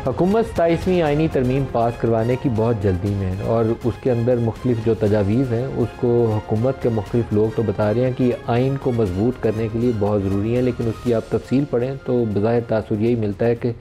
हुकूमत 27वीं आइनी तरमीम पास करवाने की बहुत जल्दी में है और उसके अंदर मुख्तलिफ जो तजावीज़ हैं उसको हुकूमत के मुख्तलिफ लोग तो बता रहे हैं कि आइन को मजबूत करने के लिए बहुत ज़रूरी है, लेकिन उसकी आप तफसील पढ़ें तो बज़ाहिर तासुर यही मिलता है कि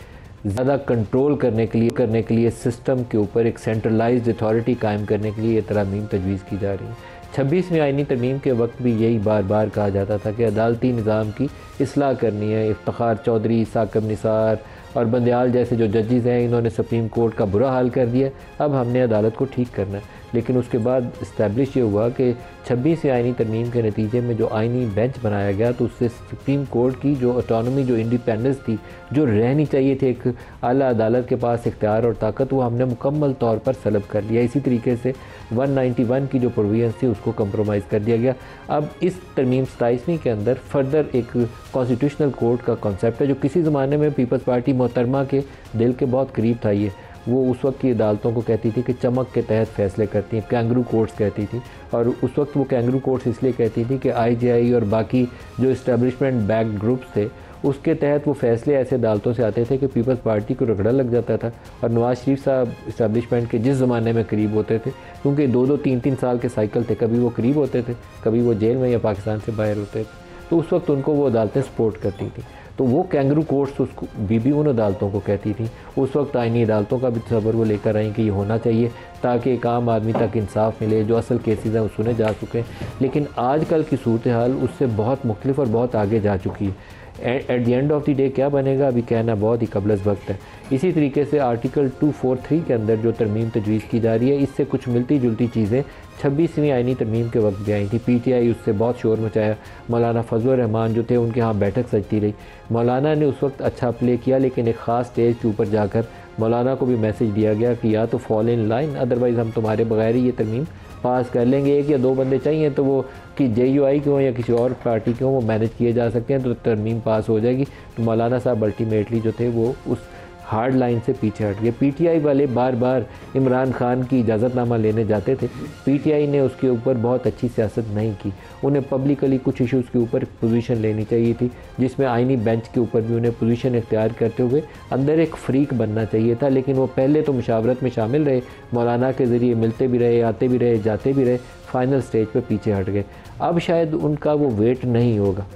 ज़्यादा कंट्रोल करने के लिए सिस्टम के ऊपर एक सेंट्रलाइज्ड अथॉरिटी कायम करने के लिए ये तरमीम तजवीज़ की जा रही है। 26वीं आइनी तरमीम के वक्त भी यही बार बार कहा जाता था कि अदालती निज़ाम की इस्लाह करनी है। इफ्तिखार चौधरी, साकिब निसार और बंदयाल जैसे जो जजेज़ हैं इन्होंने सुप्रीम कोर्ट का बुरा हाल कर दिया, अब हमने अदालत को ठीक करना है। लेकिन उसके बाद इस्टेब्लिश ये हुआ कि 26वीं आइनी तरमीम के नतीजे में जो आइनी बेंच बनाया गया तो उससे सुप्रीम कोर्ट की जो ऑटोनॉमी, जो इंडिपेंडेंस थी, जो रहनी चाहिए थी एक आला अदालत के पास इख्तियार और ताकत, वो हमने मुकम्मल तौर पर सलब कर लिया। इसी तरीके से 191 की जो प्रोविजंस थी उसको कंप्रोमाइज़ कर दिया गया। अब इस तरमीम 27वीं के अंदर फर्दर एक कॉन्स्टिट्यूशनल कोर्ट का कॉन्सेप्ट है जो किसी ज़माने में पीपल्स पार्टी मोहतरमा के दिल के बहुत करीब था। ये वो उस वक्त की अदालतों को कहती थी कि चमक के तहत फ़ैसले करती हैं, कैंगरू कोर्ट्स कहती थी। और उस वक्त वो कैंगरू कोर्ट्स इसलिए कहती थी कि IJI और बाकी जो इस्टेब्लिशमेंट बैक ग्रुप्स थे उसके तहत वो फ़ैसले ऐसे अदालतों से आते थे कि पीपल्स पार्टी को रगड़ा लग जाता था। और नवाज़ शरीफ साहब इस्टेब्लिशमेंट के जिस ज़माने में करीब होते थे, क्योंकि 2-2, 3-3 साल के साइकिल थे, कभी वो करीब होते थे, कभी वो जेल में या पाकिस्तान से बाहर होते थे, तो उस वक्त उनको वो अदालतें सपोर्ट करती थी। तो वो कैंगरू कोर्ट्स उसको भी उन अदालतों को कहती थी। उस वक्त आइनी अदालतों का भी तसव्वुर वो लेकर आई कि ये होना चाहिए ताकि एक आम आदमी तक इंसाफ मिले, जो असल केसेस हैं वो सुने जा चुके हैं। लेकिन आजकल की सूरत हाल उससे बहुत मुख्तलिफ और बहुत आगे जा चुकी है। At the end of the day क्या बनेगा अभी कहना बहुत ही कबल वक्त है। इसी तरीके से आर्टिकल 243 के अंदर जो तरमीम तजवीज़ की जा रही है, इससे कुछ मिलती जुलती चीज़ें 26वीं आइनी तरमीम के वक्त भी आई थी। PTI उससे बहुत शोर मचाया। मौलाना फजल रहमान जो थे उनके यहाँ बैठक सजती रही। मौलाना ने उस वक्त अच्छा प्ले किया, लेकिन एक ख़ास स्टेज के ऊपर जाकर मौलाना को भी मैसेज दिया गया कि या तो फॉल इन लाइन, अदरवाइज़ हम तुम्हारे बगैर ही ये तरमीम पास कर लेंगे। 1 या 2 बंदे चाहिए तो वो कि JUI के हों या किसी और पार्टी के हों वो मैनेज किए जा सकते हैं, तो तरमीम पास हो जाएगी। तो मौलाना साहब अल्टीमेटली जो थे वो उस हार्ड लाइन से पीछे हट गए। PTI वाले बार बार इमरान खान की इजाज़तनामा लेने जाते थे। PTI ने उसके ऊपर बहुत अच्छी सियासत नहीं की। उन्हें पब्लिकली कुछ इश्यूज़ के ऊपर पोजीशन लेनी चाहिए थी, जिसमें आइनी बेंच के ऊपर भी उन्हें पोजीशन इख्तियार करते हुए अंदर एक फ्रीक बनना चाहिए था। लेकिन वो पहले तो मुशावरत में शामिल रहे, मौलाना के ज़रिए मिलते भी रहे, आते भी रहे, जाते भी रहे, फाइनल स्टेज पर पीछे हट गए। अब शायद उनका वो वेट नहीं होगा।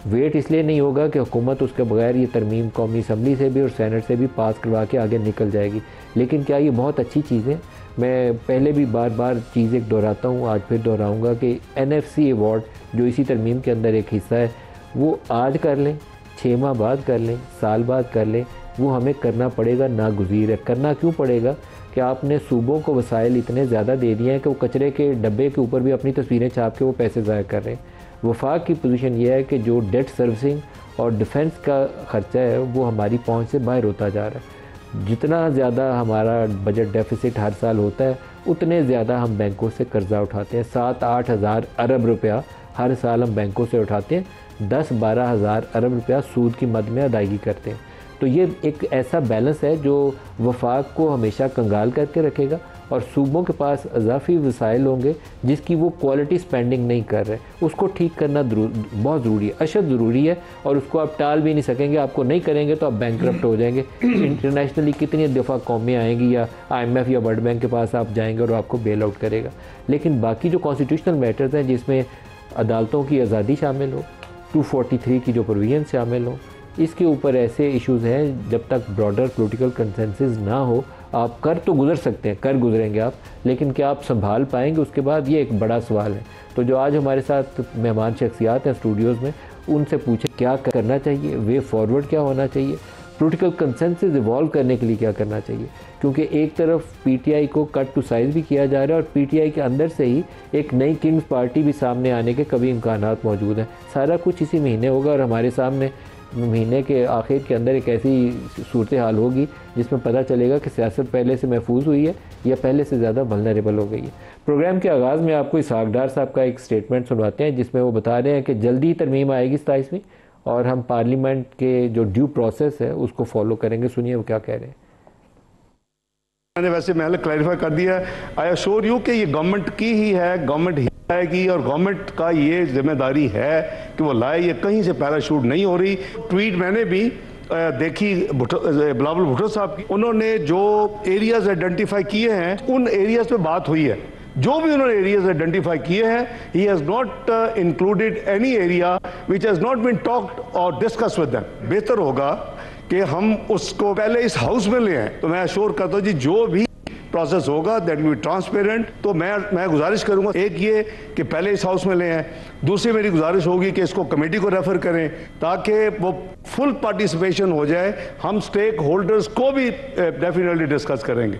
वेट इसलिए नहीं होगा कि हुकूमत उसके बगैर ये तरमीम कौमी असम्बली से भी और सेनेट से भी पास करवा के आगे निकल जाएगी। लेकिन क्या ये बहुत अच्छी चीज़ है? मैं पहले भी बार बार चीज़ एक दोहराता हूँ, आज फिर दोहराऊँगा कि NFC अवार्ड जो इसी तरमीम के अंदर एक हिस्सा है, वो आज कर लें, 6 माह बाद कर लें, साल बाद कर लें, वो हमें करना पड़ेगा, नागुज़ीर है। करना क्यों पड़ेगा कि आपने सूबों को वसाइल इतने ज़्यादा दे दिए हैं कि वो कचरे के डब्बे के ऊपर भी अपनी तस्वीरें छाप के वो पैसे ज़ाया कर रहे हैं। वफाक की पोजीशन ये है कि जो डेट सर्विसिंग और डिफेंस का ख़र्चा है वो हमारी पहुंच से बाहर होता जा रहा है। जितना ज़्यादा हमारा बजट डेफिसिट हर साल होता है उतने ज़्यादा हम बैंकों से कर्ज़ा उठाते हैं। 7-8 हज़ार अरब रुपया हर साल हम बैंकों से उठाते हैं, 10-12 हज़ार अरब रुपया सूद की मद में अदायगी करते हैं। तो ये एक ऐसा बैलेंस है जो वफाक को हमेशा कंगाल करके रखेगा और सूबों के पास इजाफी वसाइल होंगे जिसकी वो क्वालिटी स्पेंडिंग नहीं कर रहे। उसको ठीक करना बहुत ज़रूरी है, अशद ज़रूरी है, और उसको आप टाल भी नहीं सकेंगे। आपको नहीं करेंगे तो आप बैंकरप्ट हो जाएंगे। इंटरनेशनली कितनी दफ़ा कौमें आएंगी या IMF या वर्ल्ड बैंक के पास आप जाएंगे और आपको बेल आउट करेगा। लेकिन बाकी जो कॉन्स्टिट्यूशनल मैटर्स हैं जिसमें अदालतों की आज़ादी शामिल हो, 243 की जो प्रोविजन शामिल हो, इसके ऊपर ऐसे इश्यूज़ हैं जब तक ब्रॉडर पॉलिटिकल कंसेंसस ना हो आप कर तो गुज़र सकते हैं, कर गुज़रेंगे आप, लेकिन क्या आप संभाल पाएंगे उसके बाद, ये एक बड़ा सवाल है। तो जो आज हमारे साथ मेहमान शख्सियात हैं स्टूडियोज़ में, उनसे पूछे क्या करना चाहिए, वे फॉरवर्ड क्या होना चाहिए, पॉलिटिकल कंसेंसस इवॉल्व करने के लिए क्या करना चाहिए। क्योंकि एक तरफ PTI को कट टू साइज़ भी किया जा रहा है और PTI के अंदर से ही एक नई किंग्स पार्टी भी सामने आने के कभी इम्कानात मौजूद हैं। सारा कुछ इसी महीने होगा और हमारे सामने महीने के आखिर के अंदर एक ऐसी सूरत हाल होगी जिसमें पता चलेगा कि सियासत पहले से महफूज हुई है या पहले से ज़्यादा वल्नरेबल हो गई है। प्रोग्राम के आगाज़ में आपको इसहाक डार साहब का एक स्टेटमेंट सुनवाते हैं जिसमें वो बता रहे हैं कि जल्दी तरमीम आएगी 27वीं और हम पार्लियामेंट के जो ड्यू प्रोसेस है उसको फॉलो करेंगे। सुनिए वो क्या कह रहे हैं। मैंने वैसे महल क्लैरिफाई कर दिया, आई एश्योर यू कि ये गवर्नमेंट की ही है, गवर्नमेंट ही आएगी और गवर्नमेंट का ये जिम्मेदारी है कि वो लाए। ये कहीं से पैराशूट नहीं हो रही। ट्वीट मैंने भी देखी बिलावल भुट्टो साहब की, उन्होंने जो एरियाज आइडेंटिफाई किए हैं उन एरियाज पे बात हुई है। जो भी उन्होंने एरियाज आइडेंटिफाई किए हैं, he has not included any area which has not been talked और डिस्कस विद देम। बेहतर होगा कि हम उसको पहले इस हाउस में ले आए। तो मैं अश्योर करता हूं जी, जो भी प्रोसेस होगा दैट विल बी ट्रांसपेरेंट। तो मैं गुजारिश करूंगा, एक ये कि पहले इस हाउस में ले आए, दूसरी मेरी गुजारिश होगी कि इसको कमेटी को रेफर करें ताकि वो फुल पार्टिसिपेशन हो जाए। हम स्टेक होल्डर्स को भी डेफिनेटली डिस्कस करेंगे।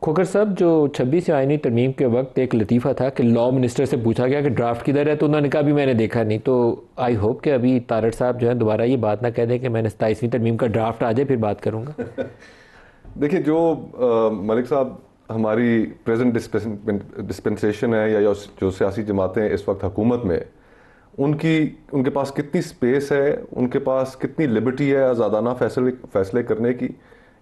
खोखर साहब, जो 26 आईनी तरमीम के वक्त एक लतीफ़ा था कि लॉ मिनिस्टर से पूछा गया कि ड्राफ्ट किधर है, तो उन्होंने कहा अभी मैंने देखा नहीं। तो आई होप कि अभी तारड़ साहब जो है दोबारा ये बात ना कह दें कि मैंने 27वीं तरमीम का ड्राफ्ट आ जाए फिर बात करूँगा। देखिए, जो मलिक साहब हमारी प्रेजेंट डिस्पेंसेशन है या जो सियासी जमातें इस वक्त हुकूमत में, उनके पास कितनी स्पेस है, उनके पास कितनी लिबर्टी है आज़ादाना फैसले करने की,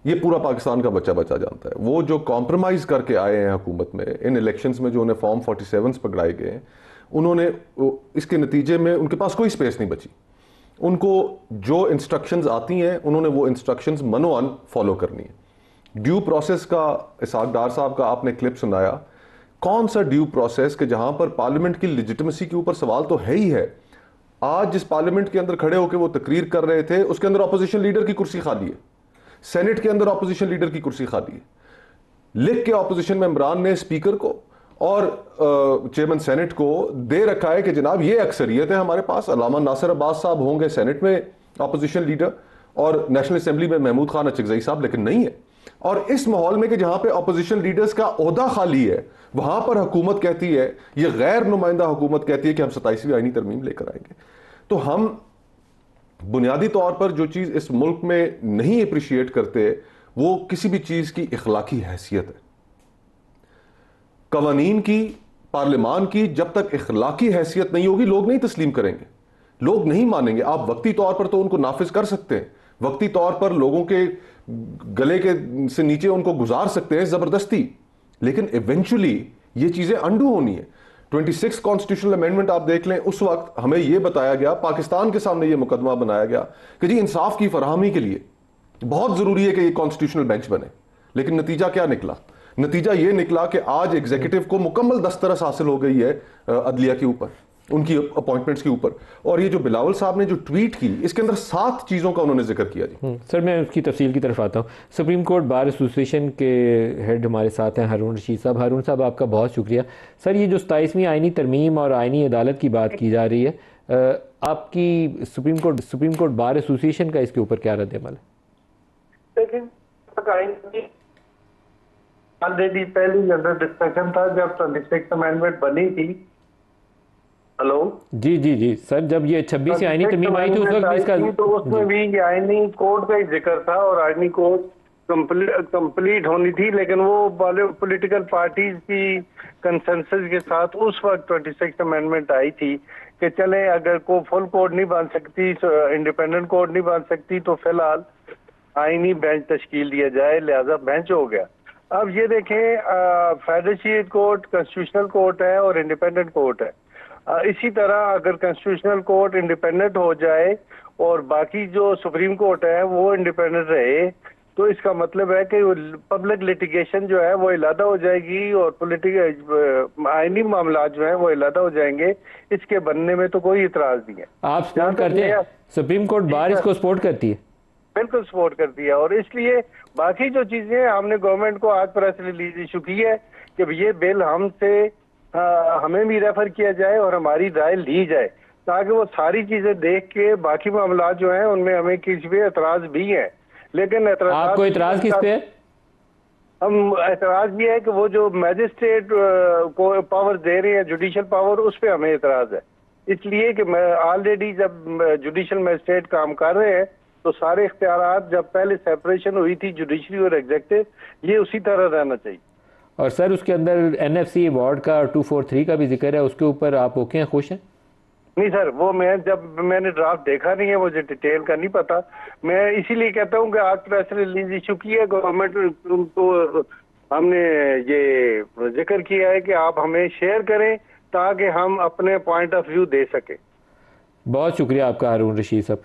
ये पूरा पाकिस्तान का बच्चा जानता है। वो जो कॉम्प्रोमाइज़ करके आए हैं हुकूमत में इन इलेक्शंस में, जो उन्हें फॉर्म 47 पकड़ाए गए हैं, उन्होंने इसके नतीजे में उनके पास कोई स्पेस नहीं बची। उनको जो इंस्ट्रक्शंस आती हैं उन्होंने वो इंस्ट्रक्शंस मनोअन फॉलो करनी है। ड्यू प्रोसेस का इसहाक डार साहब का आपने क्लिप सुनाया, कौन सा ड्यू प्रोसेस कि जहां पर पार्लियामेंट की लेजिटिमेसी के ऊपर सवाल तो है ही है। आज जिस पार्लियामेंट के अंदर खड़े होकर वो तकरीर कर रहे थे, उसके अंदर अपोजिशन लीडर की कुर्सी खाली है, सेनेट के अंदर अपोजिशन लीडर की कुर्सी खाली है। लिख के अपोजिशन मेंबरान ने स्पीकर को और चेयरमैन सेनेट को दे रखा है कि जनाब ये अक्सरियत है हमारे पास, अल्लामा नासिर अब्बास साहब होंगे सेनेट में अपोजिशन लीडर और नेशनल असेंबली में महमूद खान अचकजई साहब, लेकिन नहीं है। और इस माहौल में कि जहां पे अपोजिशन लीडर्स का ओहदा खाली है, वहां पर हुकूमत कहती है, ये गैर नुमाइंदा हुकूमत कहती है कि हम 27वीं आईनी तरमीम लेकर आएंगे। तो हम बुनियादी तौर पर जो चीज इस मुल्क में नहीं अप्रिशिएट करते वो किसी भी चीज की इखलाकी हैसियत है। कवानीन की, पार्लियामान की जब तक इखलाकी हैसियत नहीं होगी, लोग नहीं तस्लीम करेंगे, लोग नहीं मानेंगे। आप वक्ती तौर पर तो उनको नाफिज कर सकते हैं, वक्ती तौर पर लोगों के गले के से नीचे उनको गुजार सकते हैं जबरदस्ती, लेकिन इवेंचुअली ये चीजें अंडू होनी है। 26 कॉन्स्टिट्यूशनल अमेंडमेंट आप देख लें, उस वक्त हमें यह बताया गया, पाकिस्तान के सामने यह मुकदमा बनाया गया कि जी इंसाफ की फराहमी के लिए बहुत जरूरी है कि ये कॉन्स्टिट्यूशनल बेंच बने। लेकिन नतीजा क्या निकला? नतीजा यह निकला कि आज एग्जीक्यूटिव को मुकम्मल दस्तरस हासिल हो गई है अदलिया के ऊपर, उनकी अपॉइंटमेंट्स के ऊपर। और ये जो बिलावल साहब ने जो ट्वीट की, इसके अंदर 7 चीज़ों का उन्होंने जिक्र किया जी। सर, मैं उसकी तफसील की तरफ आता हूँ। सुप्रीम कोर्ट बार एसोसिएशन के हेड हमारे साथ हैं हारून रशीद साहब। हारून साहब, आपका बहुत शुक्रिया। सर, ये जो 27वीं आईनी तरमीम और आईनी अदालत की बात की जा रही है, आपकी सुप्रीम कोर्ट बार एसोसिएशन का इसके ऊपर क्या रद्द-ए-अमल है? ऑलरेडी पहले अंडर डिस्कशन था जब 26 अमेंडमेंट बनी थी। हेलो जी सर, जब ये 26 आईनी तरमीम आई थी उस वक्त इसका तो उसमें भी आईनी कोड का ही जिक्र था और आईनी कोड कंप्लीट होनी थी, लेकिन वो पॉलिटिकल पार्टीज की कंसेंसस के साथ उस वक्त 26 अमेंडमेंट आई थी कि चले अगर को फुल कोड नहीं बन सकती, इंडिपेंडेंट कोड नहीं बन सकती, तो फिलहाल आईनी बेंच तश्कील दिया जाए, लिहाजा बेंच हो गया। अब ये देखें, फेडरेशिएट कोर्ट कंस्टिट्यूशनल कोर्ट है और इंडिपेंडेंट कोर्ट है। इसी तरह अगर कॉन्स्टिट्यूशनल कोर्ट इंडिपेंडेंट हो जाए और बाकी जो सुप्रीम कोर्ट है वो इंडिपेंडेंट रहे, तो इसका मतलब है कि पब्लिक लिटिगेशन जो है वो इलादा हो जाएगी और पॉलिटिकल आईनी मामला जो है वो इलादा हो जाएंगे। इसके बनने में तो कोई इतराज नहीं है। आप सपोर्ट करते हैं? सुप्रीम कोर्ट बार इसको सपोर्ट करती है? बिल्कुल सपोर्ट करती है। और इसलिए बाकी जो चीजें हमने गवर्नमेंट को आज प्रेस रिलीज इशू की है कि ये बिल हमें भी रेफर किया जाए और हमारी राय ली जाए, ताकि वो सारी चीजें देख के बाकी मामला जो हैं उनमें हमें किसी भी एतराज भी है। लेकिन आपको एतराज किस पे है? हम एतराज ये है कि वो जो मैजिस्ट्रेट को पावर दे रहे हैं, जुडिशियल पावर, उस पर हमें एतराज है। इसलिए कि ऑलरेडी जब जुडिशियल मैजिस्ट्रेट काम कर रहे हैं तो सारे इख्तियारात जब पहले सेपरेशन हुई थी जुडिशरी और एग्जीक्यूटिव, ये उसी तरह रहना चाहिए। और सर, उसके अंदर एनएफसी अवार्ड का 243 का भी जिक्र है, उसके ऊपर आप ओके हैं, खुश हैं? नहीं सर, वो मैंने ड्राफ्ट देखा नहीं है, मुझे डिटेल का नहीं पता। मैं इसीलिए कहता हूँ कि आज प्रेस रिलीज इशू की है गवर्नमेंट को, हमने ये जिक्र किया है कि आप हमें शेयर करें ताकि हम अपने पॉइंट ऑफ व्यू दे सकें। बहुत शुक्रिया आपका हारून रशीद साहब।